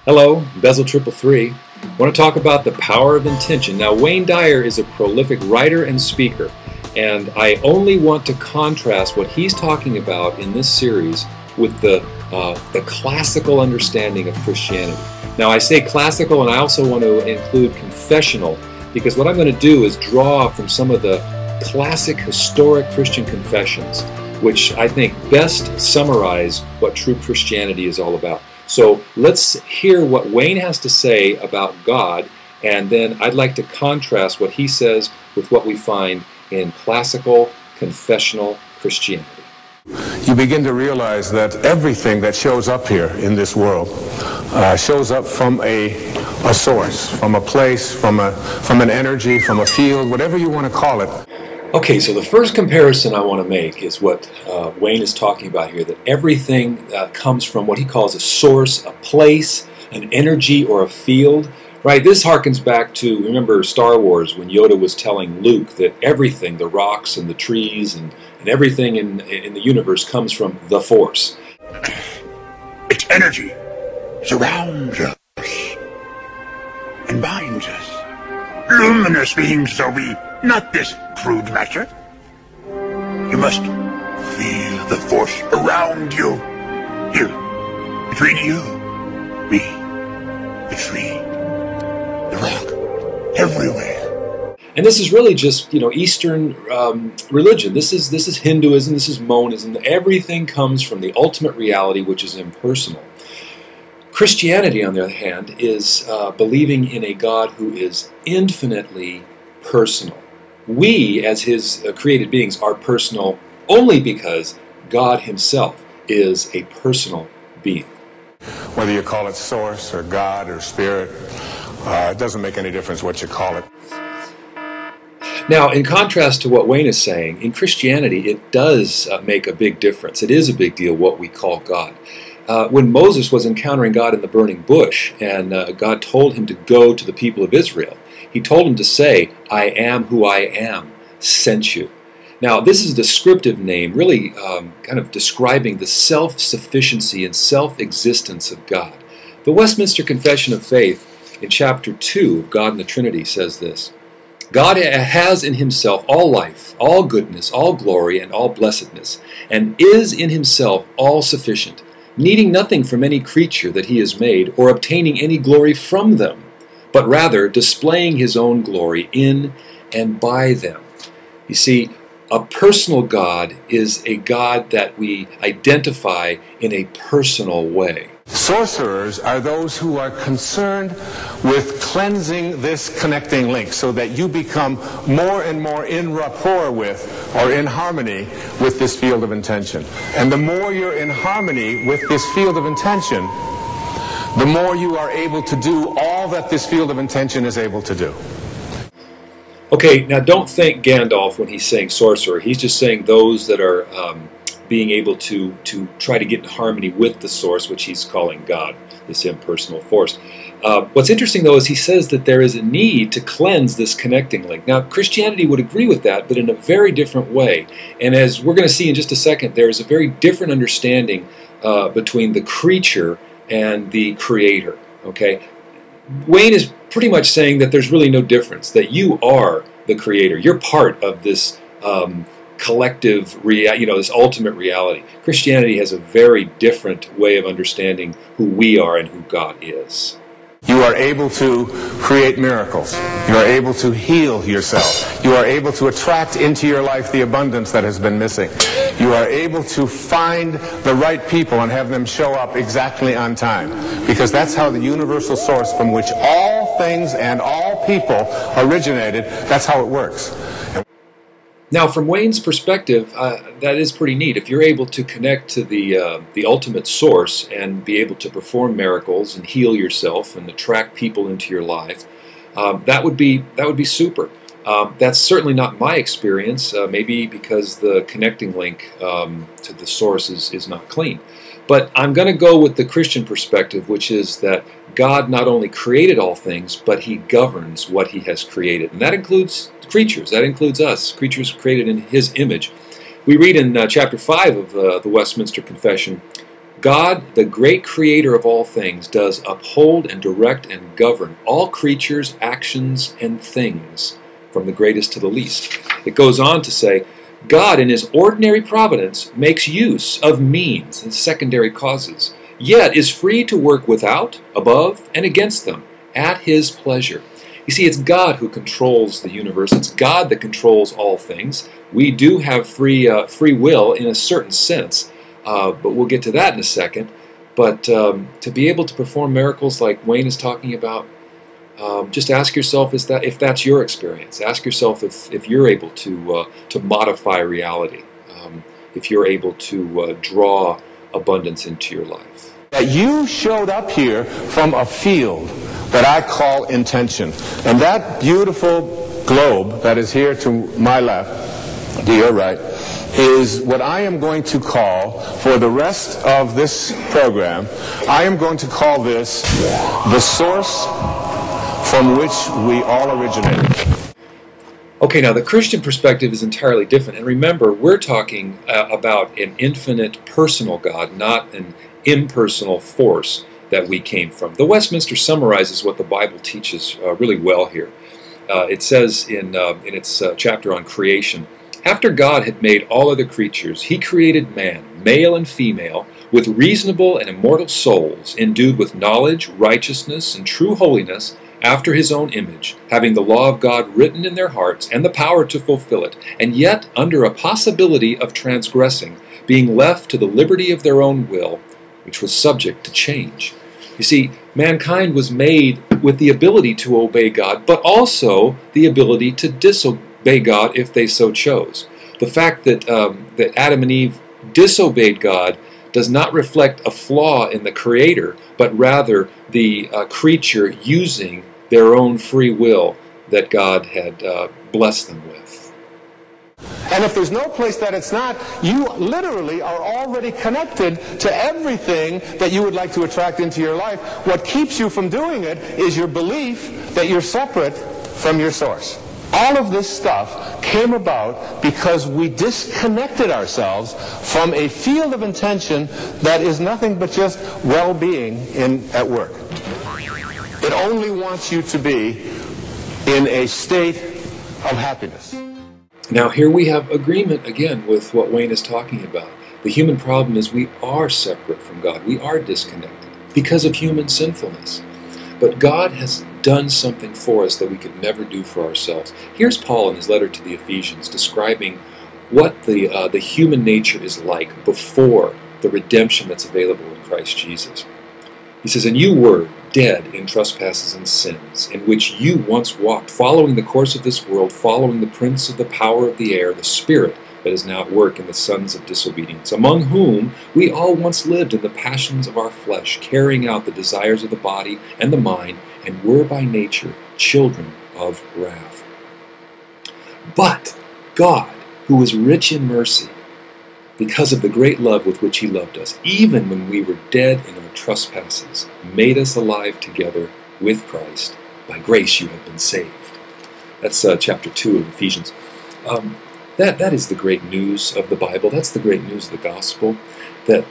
Hello, Bezel 333. I want to talk about the power of intention. Now, Wayne Dyer is a prolific writer and speaker, and I only want to contrast what he's talking about in this series with the classical understanding of Christianity. Now, I say classical, and I also want to include confessional, because what I'm going to do is draw from some of the classic historic Christian confessions, which I think best summarize what true Christianity is all about. So let's hear what Wayne has to say about God, and then I'd like to contrast what he says with what we find in classical confessional Christianity. You begin to realize that everything that shows up here in this world shows up from a source, from a place, from an energy, from a field, whatever you want to call it. Okay, so the first comparison I want to make is what Wayne is talking about here, that everything comes from what he calls a source, a place, an energy, or a field. Right, this harkens back to, remember Star Wars, when Yoda was telling Luke that everything, the rocks and the trees and everything in the universe comes from the Force. Its energy surrounds us and binds us. Luminous beings so we, not this crude matter. You must feel the force around you. Here, between you, me, the tree, the rock, everywhere. And this is really just, Eastern religion. This is Hinduism, this is Monism. Everything comes from the ultimate reality, which is impersonal. Christianity, on the other hand, is believing in a God who is infinitely personal. We, as His created beings, are personal only because God Himself is a personal being. Whether you call it source or God or spirit, it doesn't make any difference what you call it. Now, in contrast to what Wayne is saying, in Christianity it does make a big difference. It is a big deal what we call God. When Moses was encountering God in the burning bush, and God told him to go to the people of Israel, He told him to say, "I am who I am, sent you." Now, this is a descriptive name, really kind of describing the self-sufficiency and self-existence of God. The Westminster Confession of Faith, in chapter 2 of God and the Trinity, says this: God has in Himself all life, all goodness, all glory, and all blessedness, and is in Himself all sufficient, needing nothing from any creature that He has made, or obtaining any glory from them, but rather displaying His own glory in and by them. You see, a personal God is a God that we identify in a personal way. Sorcerers are those who are concerned with cleansing this connecting link so that you become more and more in rapport with, or in harmony with, this field of intention. And the more you're in harmony with this field of intention, the more you are able to do all that this field of intention is able to do. Okay, now don't think Gandalf when he's saying sorcerer. He's just saying those that are being able to try to get in harmony with the source, which he's calling God, this impersonal force. What's interesting, though, is he says that there is a need to cleanse this connecting link. Now, Christianity would agree with that, but in a very different way. And as we're going to see in just a second, there is a very different understanding between the creature and the creator. Okay, Wayne is pretty much saying that there's really no difference, that you are the creator. You're part of this collective, this ultimate reality. Christianity has a very different way of understanding who we are and who God is. You are able to create miracles. You are able to heal yourself. You are able to attract into your life the abundance that has been missing. You are able to find the right people and have them show up exactly on time. Because that's how the universal source from which all things and all people originated, that's how it works. Now, from Wayne's perspective, that is pretty neat. If you're able to connect to the ultimate source and be able to perform miracles and heal yourself and attract people into your life, that would be super. That's certainly not my experience. Maybe because the connecting link to the source is not clean. But I'm going to go with the Christian perspective, which is that God not only created all things, but He governs what He has created. And that includes creatures. That includes us, creatures created in His image. We read in chapter 5 of the Westminster Confession, God, the great creator of all things, does uphold and direct and govern all creatures, actions, and things, from the greatest to the least. It goes on to say, God in his ordinary providence makes use of means and secondary causes, yet is free to work without, above, and against them, at his pleasure. You see, it's God who controls the universe. It's God that controls all things. We do have free will in a certain sense, but we'll get to that in a second. But to be able to perform miracles like Wayne is talking about, just ask yourself if that's your experience. Ask yourself if you're able to modify reality, if you're able to draw abundance into your life. That you showed up here from a field that I call intention. And that beautiful globe that is here to my left, to your right, is what I am going to call, for the rest of this program, I am going to call this the source from which we all originated. Okay, now the Christian perspective is entirely different. And remember, we're talking about an infinite personal God, not an impersonal force that we came from. The Westminster summarizes what the Bible teaches really well here. It says in its chapter on creation, after God had made all other creatures, he created man, male and female, with reasonable and immortal souls, endued with knowledge, righteousness, and true holiness, after his own image, having the law of God written in their hearts and the power to fulfill it, and yet under a possibility of transgressing, being left to the liberty of their own will, which was subject to change. You see, mankind was made with the ability to obey God, but also the ability to disobey God if they so chose. The fact that Adam and Eve disobeyed God does not reflect a flaw in the Creator, but rather the creature using their own free will that God had blessed them with. And if there's no place that it's not, you literally are already connected to everything that you would like to attract into your life. What keeps you from doing it is your belief that you're separate from your source. All of this stuff came about because we disconnected ourselves from a field of intention that is nothing but just well-being at work. It only wants you to be in a state of happiness. Now here we have agreement again with what Wayne is talking about. The human problem is we are separate from God. We are disconnected because of human sinfulness. But God has done something for us that we could never do for ourselves. Here's Paul in his letter to the Ephesians describing what the human nature is like before the redemption that's available in Christ Jesus. He says, and you were dead in trespasses and sins, in which you once walked, following the course of this world, following the prince of the power of the air, the spirit that is now at work in the sons of disobedience, among whom we all once lived in the passions of our flesh, carrying out the desires of the body and the mind, and were by nature children of wrath. But God, who is rich in mercy, because of the great love with which he loved us, even when we were dead in our trespasses, made us alive together with Christ. By grace you have been saved. That's chapter 2 of Ephesians. That is the great news of the Bible. That's the great news of the gospel, that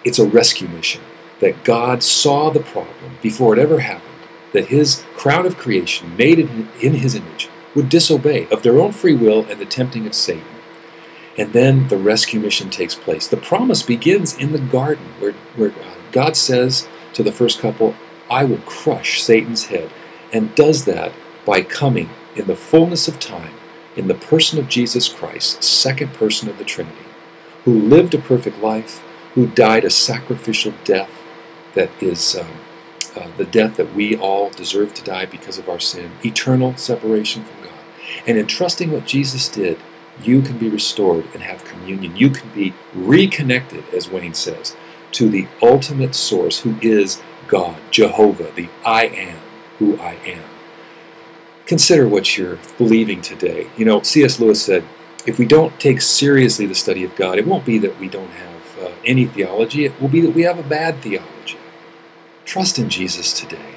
it's a rescue mission, that God saw the problem before it ever happened, that his crowd of creation, made in his image, would disobey of their own free will and the tempting of Satan. And then the rescue mission takes place. The promise begins in the garden, where God says to the first couple, I will crush Satan's head, and does that by coming in the fullness of time in the person of Jesus Christ, second person of the Trinity, who lived a perfect life, who died a sacrificial death that is the death that we all deserve to die because of our sin, eternal separation from God. And in trusting what Jesus did, you can be restored and have communion. You can be reconnected, as Wayne says, to the ultimate source, who is God, Jehovah, the I am who I am. Consider what you're believing today. You know, C.S. Lewis said, if we don't take seriously the study of God, it won't be that we don't have any theology, it will be that we have a bad theology. Trust in Jesus today.